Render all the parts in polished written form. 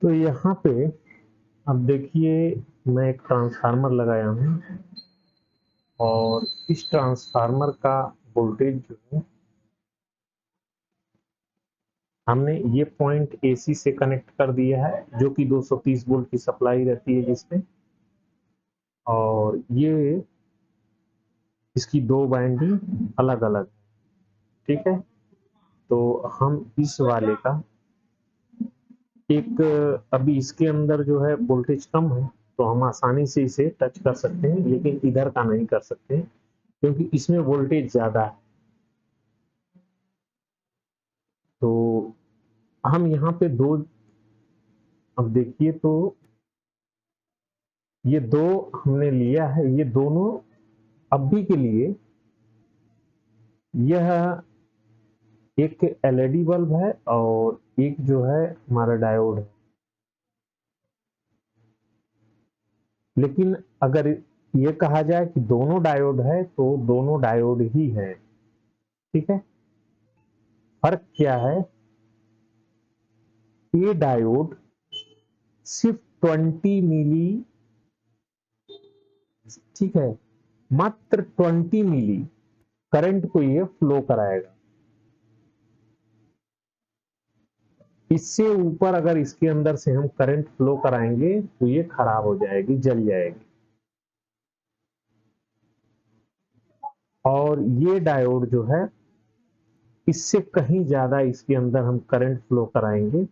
तो यहाँ पे अब देखिए, मैं एक ट्रांसफार्मर लगाया हूँ और इस ट्रांसफार्मर का वोल्टेज जो है, हमने ये पॉइंट एसी से कनेक्ट कर दिया है, जो कि 230 वोल्ट की सप्लाई रहती है जिसमें, और ये इसकी दो वाइंडिंग अलग अलग, ठीक है। तो हम इस वाले का एक, अभी इसके अंदर जो है वोल्टेज कम है, तो हम आसानी से इसे टच कर सकते हैं, लेकिन इधर का नहीं कर सकते हैं क्योंकि इसमें वोल्टेज ज्यादा है। तो हम यहाँ पे दो, अब देखिए तो ये दो हमने लिया है, ये दोनों अभी के लिए, यह एक एलईडी बल्ब है और एक जो है हमारा डायोड है। लेकिन अगर ये कहा जाए कि दोनों डायोड है तो दोनों डायोड ही है, ठीक है। फर्क क्या है, ये डायोड सिर्फ 20 मिली, ठीक है, मात्र 20 मिली करंट को ये फ्लो कराएगा। इससे ऊपर अगर इसके अंदर से हम करंट फ्लो कराएंगे तो ये खराब हो जाएगी, जल जाएगी। और ये डायोड जो है, इससे कहीं ज्यादा इसके अंदर हम करंट फ्लो कराएंगे,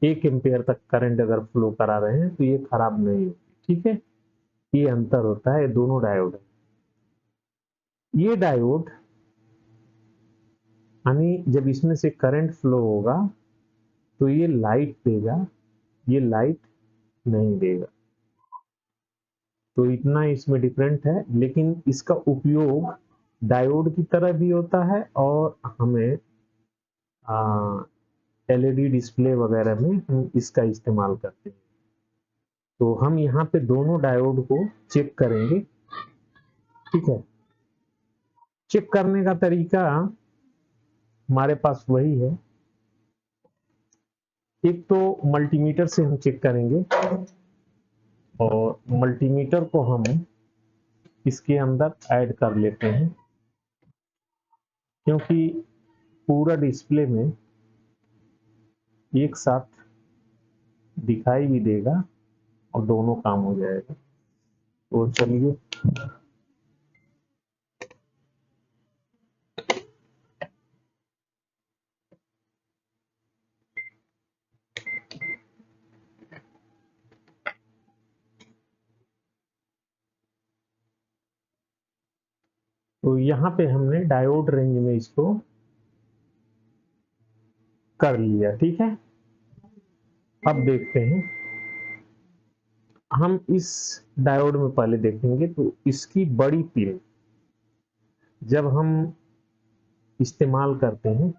1 एम्पेयर तक करंट अगर फ्लो करा रहे हैं तो ये खराब नहीं होगी, ठीक है। ये अंतर होता है, दोनों डायोड है। ये डायोड यानी जब इसमें से करंट फ्लो होगा तो ये लाइट देगा, ये लाइट नहीं देगा। तो इतना इसमें डिफरेंट है, लेकिन इसका उपयोग डायोड की तरह भी होता है और हमें एलईडी डिस्प्ले वगैरह में हम इसका इस्तेमाल करते हैं। तो हम यहाँ पे दोनों डायोड को चेक करेंगे, ठीक है। चेक करने का तरीका हमारे पास वही है, एक तो मल्टीमीटर से हम चेक करेंगे, और मल्टीमीटर को हम इसके अंदर ऐड कर लेते हैं, क्योंकि पूरा डिस्प्ले में एक साथ दिखाई भी देगा और दोनों काम हो जाएगा। तो चलिए, तो यहाँ पे हमने डायोड रेंज में इसको कर लिया, ठीक है। अब देखते हैं, हम इस डायोड में पहले देखेंगे तो इसकी बड़ी पिन जब हम इस्तेमाल करते हैं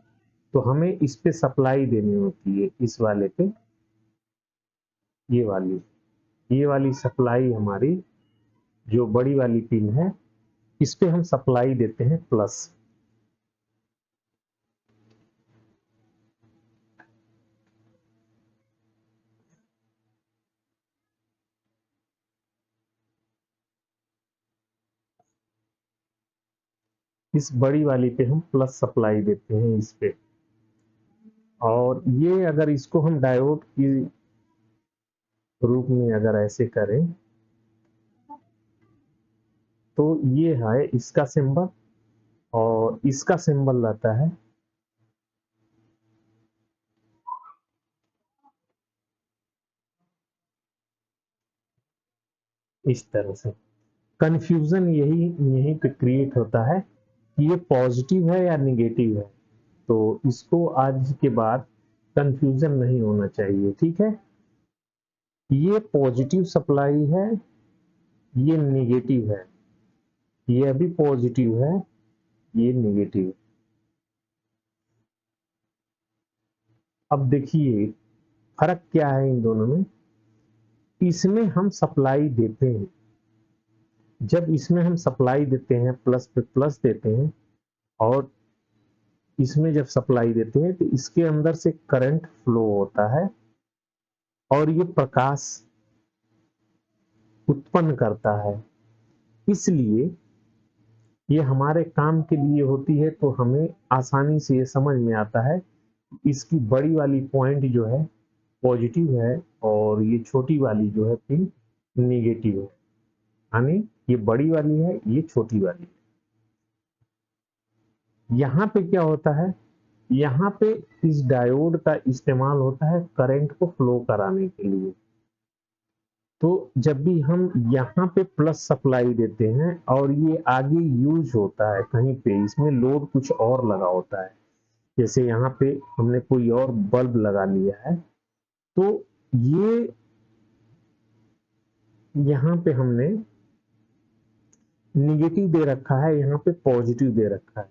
तो हमें इस पे सप्लाई देनी होती है, इस वाले पे, ये वाली सप्लाई हमारी जो बड़ी वाली पिन है, इस पे हम सप्लाई देते हैं प्लस। इस बड़ी वाली पे हम प्लस सप्लाई देते हैं इस पे, और ये अगर इसको हम डायोड की रूप में अगर ऐसे करें तो ये है इसका सिंबल और इसका सिंबल रहता है इस तरह से। कंफ्यूजन यही यहीं पे क्रिएट होता है कि ये पॉजिटिव है या निगेटिव है। तो इसको आज के बाद कंफ्यूजन नहीं होना चाहिए, ठीक है। ये पॉजिटिव सप्लाई है, ये निगेटिव है, ये अभी पॉजिटिव है, ये निगेटिव है। अब देखिए फर्क क्या है इन दोनों में। इसमें हम सप्लाई देते हैं, जब इसमें हम सप्लाई देते हैं प्लस पे प्लस देते हैं, और इसमें जब सप्लाई देते हैं तो इसके अंदर से करंट फ्लो होता है, और ये प्रकाश उत्पन्न करता है, इसलिए ये हमारे काम के लिए होती है। तो हमें आसानी से ये समझ में आता है इसकी बड़ी वाली पॉइंट जो है पॉजिटिव है और ये छोटी वाली जो है पिन नेगेटिव है, यानी ये बड़ी वाली है, ये छोटी वाली है। यहाँ पे क्या होता है, यहाँ पे इस डायोड का इस्तेमाल होता है करंट को फ्लो कराने के लिए। तो जब भी हम यहाँ पे प्लस सप्लाई देते हैं और ये आगे यूज होता है कहीं पे, इसमें लोड कुछ और लगा होता है, जैसे यहाँ पे हमने कोई और बल्ब लगा लिया है, तो ये यहाँ पे हमने निगेटिव दे रखा है, यहाँ पे पॉजिटिव दे रखा है।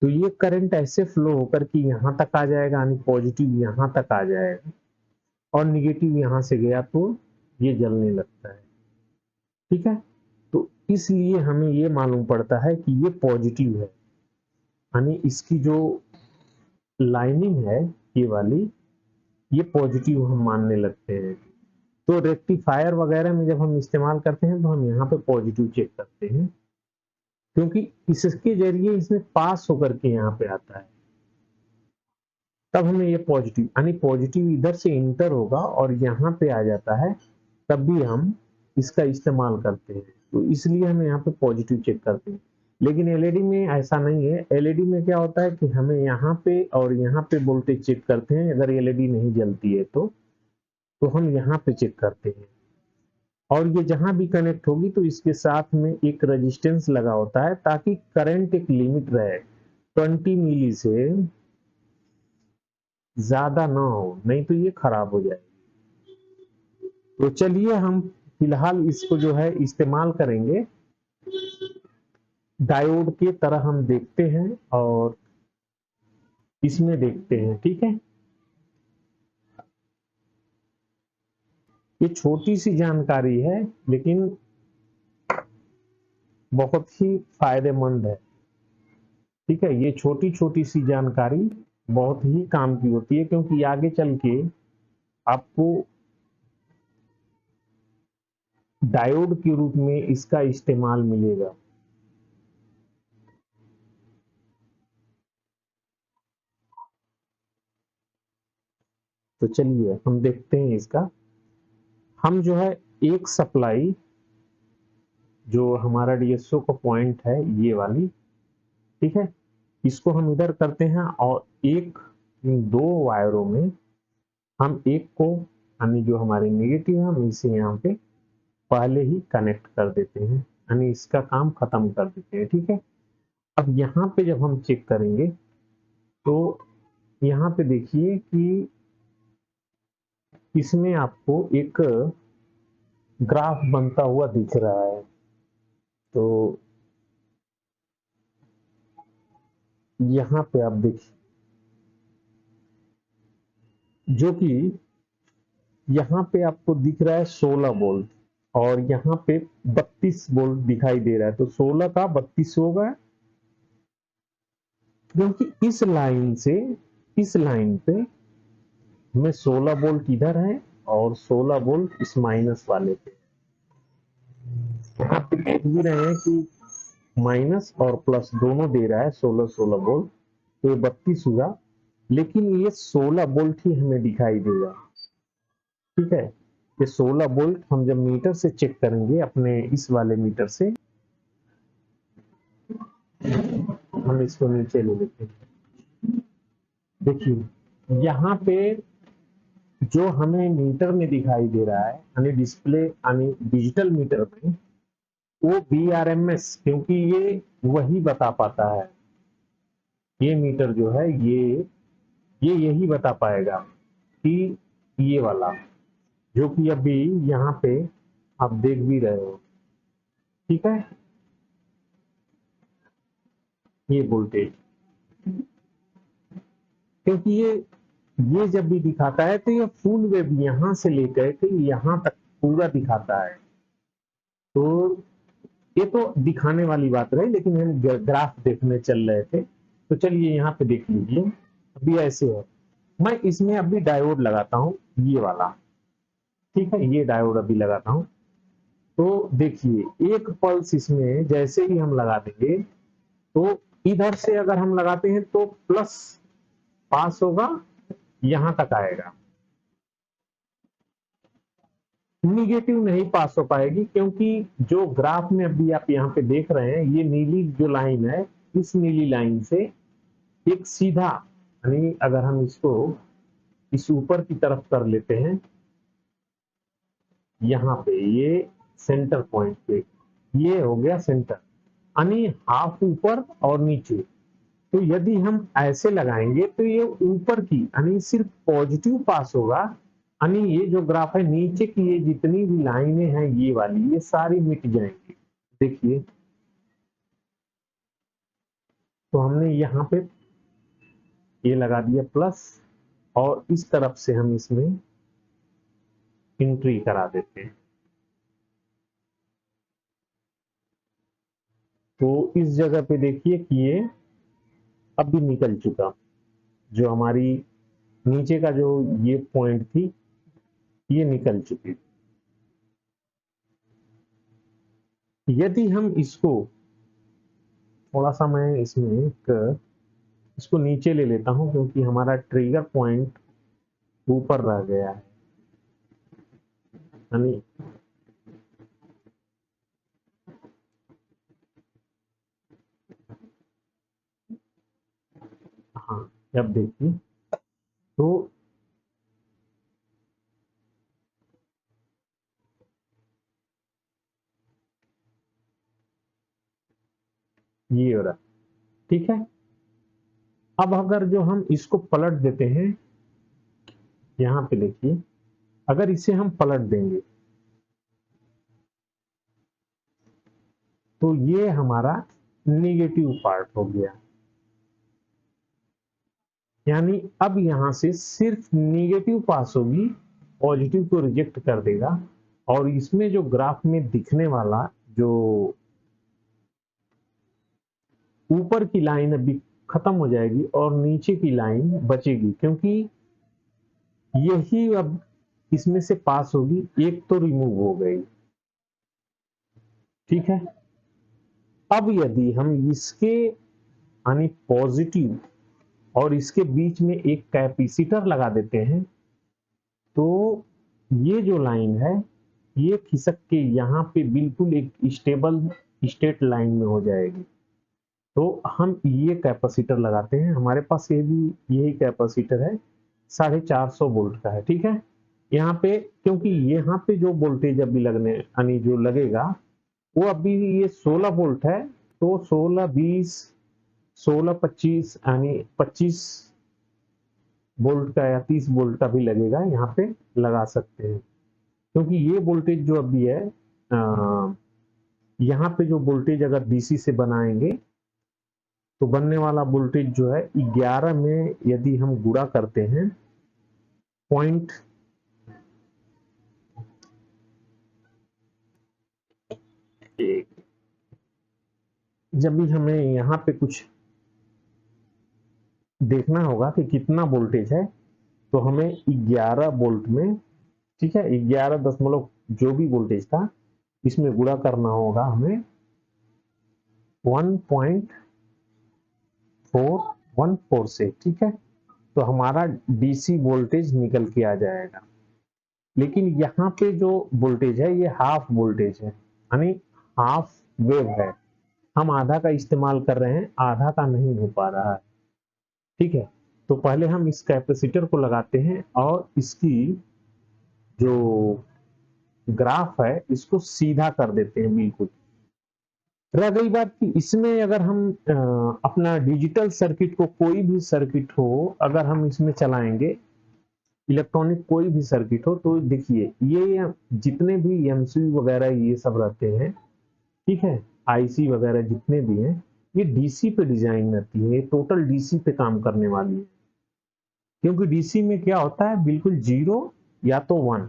तो ये करंट ऐसे फ्लो होकर के यहाँ तक आ जाएगा, यानी पॉजिटिव यहाँ तक आ जाएगा और निगेटिव यहाँ से गया तो ये जलने लगता है। ठीक है, तो इसलिए हमें ये मालूम पड़ता है कि ये पॉजिटिव है, यानी इसकी जो लाइनिंग है ये वाली, ये पॉजिटिव हम मानने लगते हैं। तो रेक्टिफायर वगैरह में जब हम इस्तेमाल करते हैं तो हम यहाँ पे पॉजिटिव चेक करते हैं, क्योंकि इसके जरिए इसमें पास होकर के यहाँ पे आता है, तब हमें ये पॉजिटिव, यानी पॉजिटिव इधर से इंटर होगा और यहाँ पे आ जाता है, तब भी हम इसका इस्तेमाल करते हैं। तो इसलिए हम यहाँ पे पॉजिटिव चेक करते हैं। लेकिन एलईडी में ऐसा नहीं है। एलईडी में क्या होता है कि हमें यहाँ पे और यहाँ पे वोल्टेज चेक करते हैं, अगर एलईडी नहीं जलती है तो हम यहाँ पे चेक करते हैं, और ये जहां भी कनेक्ट होगी तो इसके साथ में एक रेजिस्टेंस लगा होता है, ताकि करंट एक लिमिट रहे, 20 मिली से ज्यादा ना हो, नहीं तो ये खराब हो जाएगी। तो चलिए हम फिलहाल इसको जो है इस्तेमाल करेंगे, डायोड के तरह हम देखते हैं और इसमें देखते हैं। ठीक है, ये छोटी सी जानकारी है लेकिन बहुत ही फायदेमंद है। ठीक है, ये छोटी छोटी सी जानकारी बहुत ही काम की होती है, क्योंकि आगे चल के आपको डायोड के रूप में इसका इस्तेमाल मिलेगा। तो चलिए हम देखते हैं इसका। हम जो है एक सप्लाई, जो हमारा डीएसओ का पॉइंट है ये वाली, ठीक है, इसको हम इधर करते हैं और एक दो वायरों में हम एक को, यानी जो हमारे नेगेटिव है, हम इसे यहाँ पे पहले ही कनेक्ट कर देते हैं, यानी इसका काम खत्म कर देते हैं। ठीक है, अब यहाँ पे जब हम चेक करेंगे तो यहाँ पे देखिए कि इसमें आपको एक ग्राफ बनता हुआ दिख रहा है। तो यहाँ पे आप देखिए, जो कि यहाँ पे आपको दिख रहा है 16 वोल्ट और यहाँ पे 32 वोल्ट दिखाई दे रहा है। तो 16 का 32 होगा, क्योंकि इस लाइन से इस लाइन पे में 16 वोल्ट इधर है और 16 वोल्ट इस माइनस वाले पे। यहाँ पे देख भी रहे हैं कि माइनस और प्लस दोनों दे रहा है 16 वोल्ट, तो ये 32 हुआ, लेकिन ये 16 वोल्ट ही हमें दिखाई देगा। ठीक है, ये 16 वोल्ट हम जब मीटर से चेक करेंगे, अपने इस वाले मीटर से, हम इसको नीचे ले लेते हैं। देखिए यहाँ पे जो हमें मीटर में दिखाई दे रहा है, यानी डिस्प्ले, यानी डिजिटल मीटर में, वो VRMS, क्योंकि ये वही बता पाता है, ये मीटर जो है ये यही बता पाएगा कि ये वाला, जो कि अभी यहाँ पे आप देख भी रहे हो। ठीक है, ये वोल्टेज, क्योंकि ये जब भी दिखाता है तो ये फुल वेव यहाँ से लेकर के यहाँ तक पूरा दिखाता है। तो ये तो दिखाने वाली बात रही, लेकिन हम ग्राफ देखने चल रहे थे। तो चलिए यहाँ पे देख लीजिए, अभी ऐसे है, मैं इसमें अभी डायोड लगाता हूँ, ये वाला। ठीक है, ये डायोड अभी लगाता हूं। तो देखिए एक पल्स इसमें जैसे ही हम लगा देंगे तो इधर से अगर हम लगाते हैं तो प्लस पास होगा, यहां तक आएगा, निगेटिव नहीं पास हो पाएगी, क्योंकि जो ग्राफ में अभी आप यहाँ पे देख रहे हैं, ये नीली जो लाइन है, इस नीली लाइन से एक सीधा, यानी अगर हम इसको इस ऊपर की तरफ कर लेते हैं, यहाँ पे ये सेंटर पॉइंट पे ये हो गया सेंटर, यानी हाफ ऊपर और नीचे। तो यदि हम ऐसे लगाएंगे तो ये ऊपर की यानी सिर्फ पॉजिटिव पास होगा, यानी ये जो ग्राफ है नीचे की ये जितनी भी लाइनें हैं ये वाली ये सारी मिट जाएंगी। देखिए तो हमने यहाँ पे ये लगा दिया प्लस, और इस तरफ से हम इसमें एंट्री करा देते हैं। तो इस जगह पे देखिए कि ये अब भी निकल चुका, जो हमारी नीचे का जो ये पॉइंट थी ये निकल चुकी। यदि हम इसको थोड़ा सा, मैं इसमें इसको नीचे ले लेता हूं क्योंकि हमारा ट्रिगर पॉइंट ऊपर रह गया है, यानी हाँ, अब देखिए तो ये हो रहा, ठीक है। अब अगर जो हम इसको पलट देते हैं, यहां पे देखिए अगर इसे हम पलट देंगे तो ये हमारा नेगेटिव पार्ट हो गया, यानी अब यहां से सिर्फ नेगेटिव पास होगी, पॉजिटिव को रिजेक्ट कर देगा, और इसमें जो ग्राफ में दिखने वाला जो ऊपर की लाइन अभी खत्म हो जाएगी और नीचे की लाइन बचेगी, क्योंकि यही अब इसमें से पास होगी, एक तो रिमूव हो गई, ठीक है। अब यदि हम इसके यानी पॉजिटिव और इसके बीच में एक कैपेसिटर लगा देते हैं तो ये जो लाइन है ये खिसक के यहाँ पे बिल्कुल एक स्टेबल स्टेट लाइन में हो जाएगी। तो हम ये कैपेसिटर लगाते हैं, हमारे पास ये भी यही कैपेसिटर है, 450 वोल्ट का है, ठीक है। यहाँ पे क्योंकि यहाँ पे जो वोल्टेज अभी लगने यानी जो लगेगा वो अभी ये 16 वोल्ट है, तो 16 20 16 25 यानी 25 वोल्ट का या 30 वोल्ट का भी लगेगा, यहाँ पे लगा सकते हैं, क्योंकि ये वोल्टेज जो अभी है यहाँ पे जो वोल्टेज अगर डीसी से बनाएंगे तो बनने वाला वोल्टेज जो है 11 में यदि हम गुणा करते हैं पॉइंट जब भी हमें यहाँ पे कुछ देखना होगा कि कितना वोल्टेज है, तो हमें 11 वोल्ट में, ठीक है, 11 दशमलव जो भी वोल्टेज था इसमें गुणा करना होगा हमें 1.414 से, ठीक है। तो हमारा डीसी वोल्टेज निकल के आ जाएगा। लेकिन यहाँ पे जो वोल्टेज है ये हाफ वोल्टेज है, यानी हाफ वेव है, हम आधा का इस्तेमाल कर रहे हैं, आधा का नहीं हो पा रहा है, ठीक है। तो पहले हम इस कैपेसिटर को लगाते हैं और इसकी जो ग्राफ है इसको सीधा कर देते हैं बिल्कुल। रह गई बात कि इसमें अगर हम अपना डिजिटल सर्किट को, कोई भी सर्किट हो अगर हम इसमें चलाएंगे, इलेक्ट्रॉनिक कोई भी सर्किट हो, तो देखिए ये जितने भी एमसीयू वगैरह ये सब रहते हैं, ठीक है, आईसी वगैरह जितने भी हैं, ये डीसी पे डिजाइन रहती है, ये टोटल डीसी पे काम करने वाली है। क्योंकि डीसी में क्या होता है, बिल्कुल जीरो या तो वन,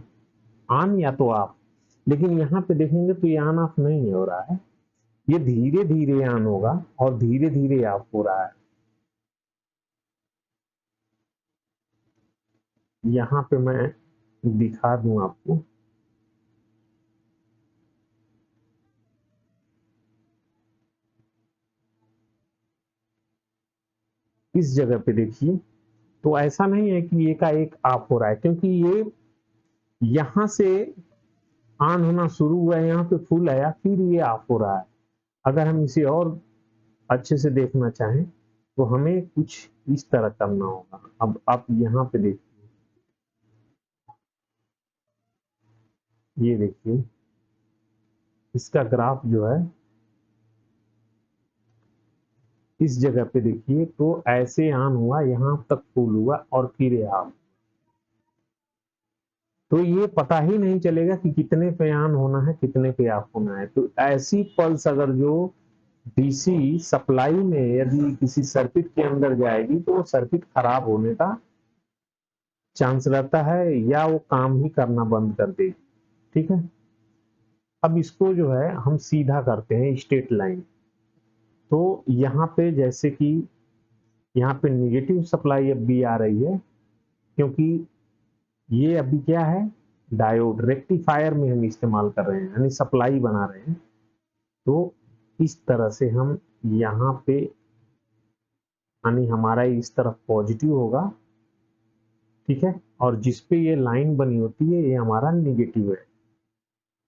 ऑन या तो ऑफ। लेकिन यहाँ पे देखेंगे तो ये ऑन ऑफ नहीं हो रहा है, ये धीरे धीरे ऑन होगा और धीरे धीरे ऑफ हो रहा है। यहाँ पे मैं दिखा दूं आपको, इस जगह पे देखिए, तो ऐसा नहीं है कि एक का एक ऑफ हो रहा है, क्योंकि ये यहां से ऑन होना शुरू हुआ है, यहाँ पे फुल आया, फिर ये ऑफ हो रहा है। अगर हम इसे और अच्छे से देखना चाहें तो हमें कुछ इस तरह करना होगा। अब आप यहाँ पे देखिए, ये देखिए इसका ग्राफ जो है इस जगह पे देखिए, तो ऐसे ऑन हुआ, यहाँ तक फुल हुआ और फिर ये ऑफ। तो ये पता ही नहीं चलेगा कि कितने पे ऑन होना है, कितने पे ऑफ होना है। तो ऐसी पल्स अगर जो डीसी सप्लाई में यदि किसी सर्किट के अंदर जाएगी तो वो सर्किट खराब होने का चांस रहता है, या वो काम ही करना बंद कर देगी। ठीक है, अब इसको जो है हम सीधा करते हैं स्ट्रेट लाइन। तो यहाँ पे जैसे कि यहाँ पे निगेटिव सप्लाई अब भी आ रही है, क्योंकि ये अभी क्या है, डायोड रेक्टिफायर में हम इस्तेमाल कर रहे हैं, यानी सप्लाई बना रहे हैं। तो इस तरह से हम यहाँ पे, यानी हमारा इस तरफ पॉजिटिव होगा, ठीक है, और जिस पे ये लाइन बनी होती है ये हमारा निगेटिव है।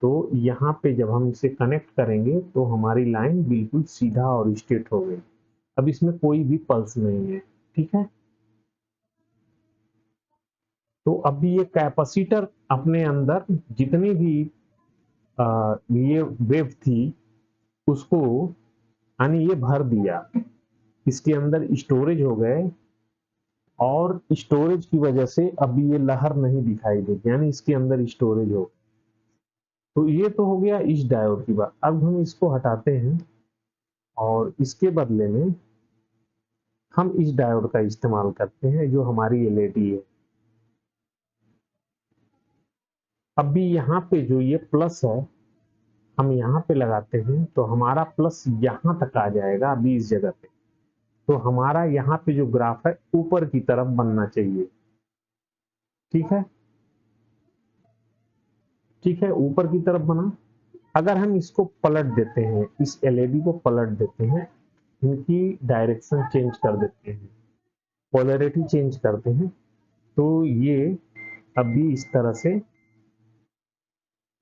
तो यहाँ पे जब हम इसे कनेक्ट करेंगे तो हमारी लाइन बिल्कुल सीधा और स्ट्रेट हो गई। अब इसमें कोई भी पल्स नहीं है। ठीक है, तो अभी ये कैपेसिटर अपने अंदर जितनी भी ये वेव थी उसको, यानी ये भर दिया, इसके अंदर स्टोरेज हो गए, और स्टोरेज की वजह से अभी ये लहर नहीं दिखाई देगी, यानी इसके अंदर स्टोरेज हो। तो ये तो हो गया इस डायोड की बात। अब हम इसको हटाते हैं और इसके बदले में हम इस डायोड का इस्तेमाल करते हैं जो हमारी एलईडी है। अभी यहाँ पे जो ये प्लस है हम यहाँ पे लगाते हैं तो हमारा प्लस यहाँ तक आ जाएगा, अभी इस जगह पे। तो हमारा यहाँ पे जो ग्राफ है ऊपर की तरफ बनना चाहिए। ठीक है, ठीक है, ऊपर की तरफ बना। अगर हम इसको पलट देते हैं, इस एलईडी को पलट देते हैं, इनकी डायरेक्शन चेंज कर देते हैं, पोलैरिटी चेंज करते हैं, तो ये अभी इस तरह से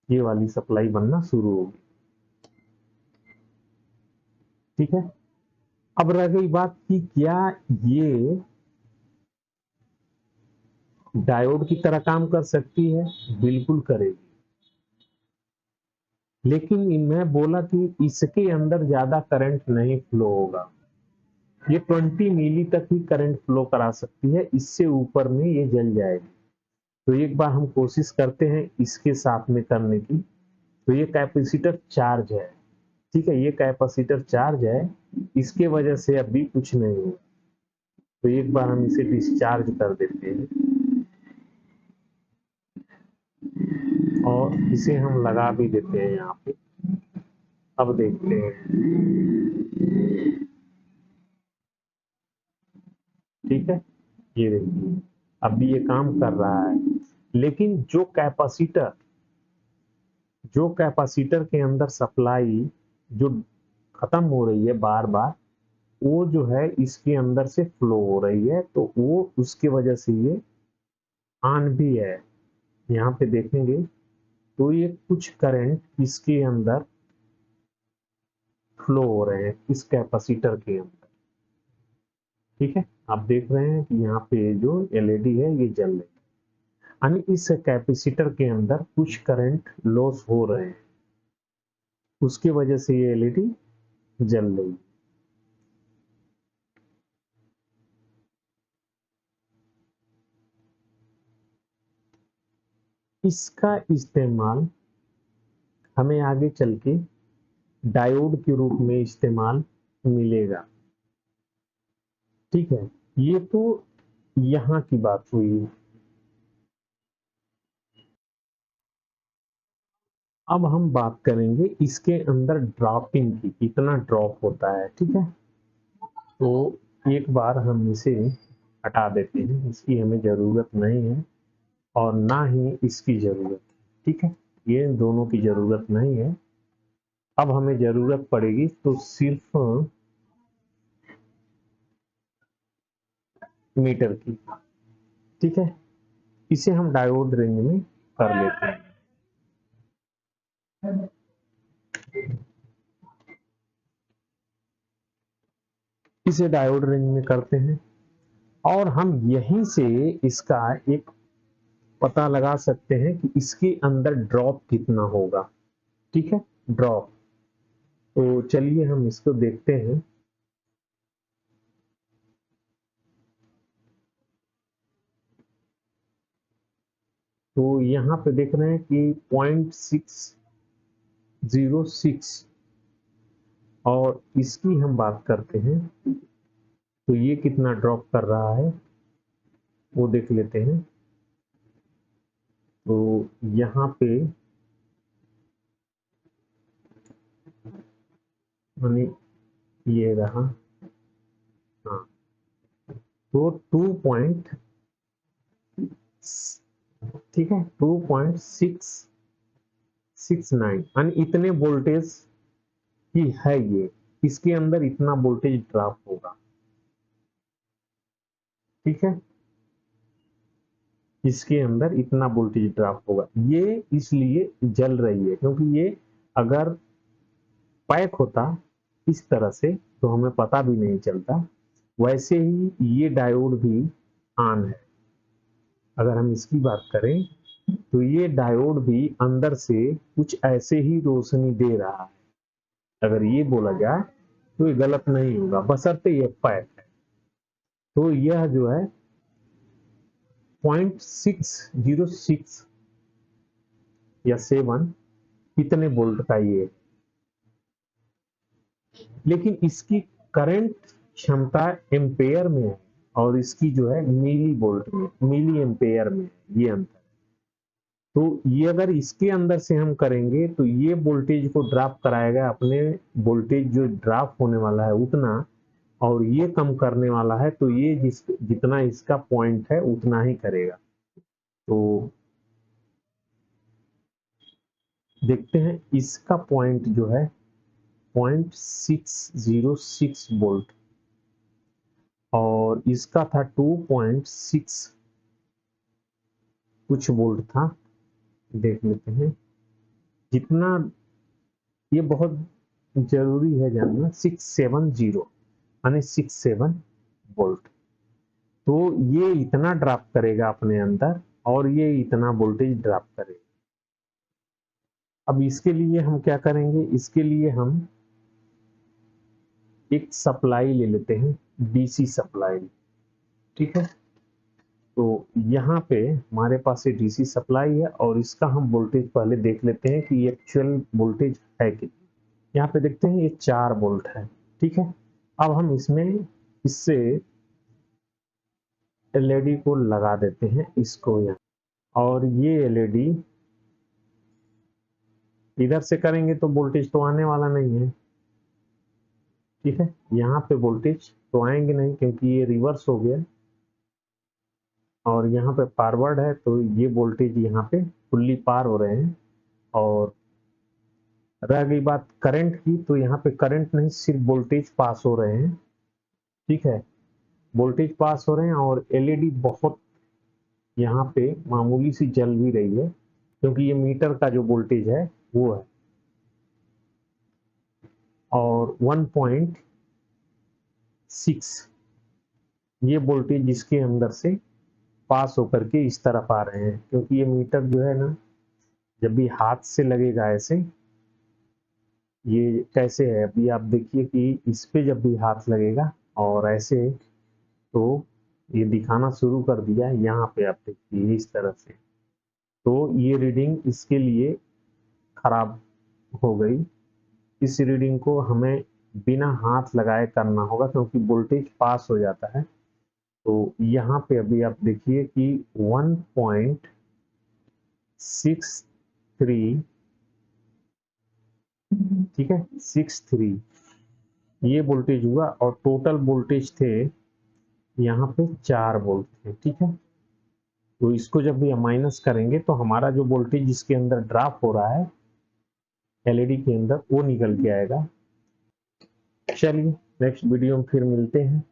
ये वाली सप्लाई बनना शुरू होगी। ठीक है, अब रह गई बात कि क्या ये डायोड की तरह काम कर सकती है? बिल्कुल करेगी, लेकिन मैं बोला कि इसके अंदर ज्यादा करंट नहीं फ्लो होगा। ये 20 मिली तक ही करंट फ्लो करा सकती है, इससे ऊपर में ये जल जाएगी। तो एक बार हम कोशिश करते हैं इसके साथ में करने की। तो ये कैपेसिटर चार्ज है, ठीक है, ये कैपेसिटर चार्ज है, इसके वजह से अभी कुछ नहीं हुआ। तो एक बार हम इसे डिस्चार्ज कर देते हैं और इसे हम लगा भी देते हैं यहाँ पे। अब देखते हैं, ठीक है, ये देखिए अभी ये काम कर रहा है। लेकिन जो कैपेसिटर के अंदर सप्लाई जो खत्म हो रही है बार बार, वो जो है इसके अंदर से फ्लो हो रही है, तो वो उसकी वजह से ये ऑन भी है। यहाँ पे देखेंगे तो ये कुछ करंट इसके अंदर फ्लो हो रहे हैं, इस कैपेसिटर के अंदर। ठीक है, आप देख रहे हैं कि यहाँ पे जो एलईडी है ये जल रही है, यानी इस कैपेसिटर के अंदर कुछ करंट लॉस हो रहे हैं, उसकी वजह से ये एलईडी जल रही है। इसका इस्तेमाल हमें आगे चल के डायोड के रूप में इस्तेमाल मिलेगा। ठीक है, ये तो यहाँ की बात हुई। अब हम बात करेंगे इसके अंदर ड्रॉपिंग की, कितना ड्रॉप होता है। ठीक है, तो एक बार हम इसे हटा देते हैं, इसकी हमें ज़रूरत नहीं है और ना ही इसकी ज़रूरत। ठीक है, ये दोनों की ज़रूरत नहीं है। अब हमें ज़रूरत पड़ेगी तो सिर्फ मीटर की। ठीक है, इसे हम डायोड रेंज में कर लेते हैं। इसे डायोड रेंज में करते हैं और हम यहीं से इसका एक पता लगा सकते हैं कि इसके अंदर ड्रॉप कितना होगा। ठीक है, ड्रॉप। तो चलिए हम इसको देखते हैं। तो यहाँ पे देख रहे हैं कि 0.606 और इसकी हम बात करते हैं तो ये कितना ड्रॉप कर रहा है वो देख लेते हैं। तो यहाँ पे यानी ये रहा, हाँ, तो 2. ठीक है, 2.669 यानी इतने वोल्टेज की है ये, इसके अंदर इतना वोल्टेज ड्रॉप होगा। ठीक है, इसके अंदर इतना वोल्टेज ड्रॉप होगा। ये इसलिए जल रही है क्योंकि ये अगर पैक होता इस तरह से तो हमें पता भी नहीं चलता। वैसे ही ये डायोड भी ऑन है। अगर हम इसकी बात करें तो ये डायोड भी अंदर से कुछ ऐसे ही रोशनी दे रहा है। अगर ये बोला जाए तो ये गलत नहीं होगा, बशर्ते ये पैक है। तो यह जो है 0.606 या 7 इतने वोल्ट का ये, लेकिन इसकी करंट क्षमता एम्पेयर में है और इसकी जो है मिली वोल्ट में, मिली एम्पेयर में, ये अंतर। तो ये अगर इसके अंदर से हम करेंगे तो ये वोल्टेज को ड्रॉप कराएगा अपने, वोल्टेज जो ड्रॉप होने वाला है उतना, और ये कम करने वाला है तो ये जितना इसका पॉइंट है उतना ही करेगा। तो देखते हैं इसका पॉइंट जो है 0.606 वोल्ट और इसका था 2.6 कुछ वोल्ट था। देख लेते हैं जितना, ये बहुत जरूरी है जानना, 670 यानी 67 वोल्ट। तो ये इतना ड्रॉप करेगा अपने अंदर और ये इतना वोल्टेज ड्रॉप करेगा। अब इसके लिए हम क्या करेंगे, इसके लिए हम एक सप्लाई ले लेते हैं, डीसी सप्लाई। ठीक है, तो यहाँ पे हमारे पास ये डीसी सप्लाई है और इसका हम वोल्टेज पहले देख लेते हैं कि ये एक्चुअल वोल्टेज है कितना। यहाँ पे देखते हैं ये 4 वोल्ट है। ठीक है, अब हम इससे एलईडी को लगा देते हैं इसको यहाँ, और ये एलईडी इधर से करेंगे तो वोल्टेज तो आने वाला नहीं है। ठीक है, यहाँ पे वोल्टेज तो आएंगे नहीं क्योंकि ये रिवर्स हो गया और यहाँ पे फॉरवर्ड है, तो ये वोल्टेज यहाँ पे फुल्ली पार हो रहे हैं। और रह गई बात करंट की, तो यहाँ पे करंट नहीं, सिर्फ वोल्टेज पास हो रहे हैं। ठीक है, वोल्टेज पास हो रहे हैं और एलईडी बहुत यहाँ पे मामूली सी जल भी रही है क्योंकि ये मीटर का जो वोल्टेज है वो है। और 1.6 ये वोल्टेज इसके अंदर से पास होकर के इस तरफ आ रहे हैं, क्योंकि ये मीटर जो है ना, जब भी हाथ से लगेगा ऐसे, ये कैसे है अभी आप देखिए कि इस पे जब भी हाथ लगेगा और ऐसे, तो ये दिखाना शुरू कर दिया यहाँ पे, आप देखिए इस तरह से। तो ये रीडिंग इसके लिए खराब हो गई। इस रीडिंग को हमें बिना हाथ लगाए करना होगा क्योंकि वोल्टेज पास हो जाता है। तो यहाँ पे अभी आप देखिए कि 1.63, ठीक है, 63 ये वोल्टेज हुआ और टोटल वोल्टेज थे यहाँ पे 4 वोल्ट थे। ठीक है, तो इसको जब भी हम माइनस करेंगे तो हमारा जो वोल्टेज इसके अंदर ड्रॉप हो रहा है एलईडी के अंदर वो निकल के आएगा। चलिए नेक्स्ट वीडियो में फिर मिलते हैं।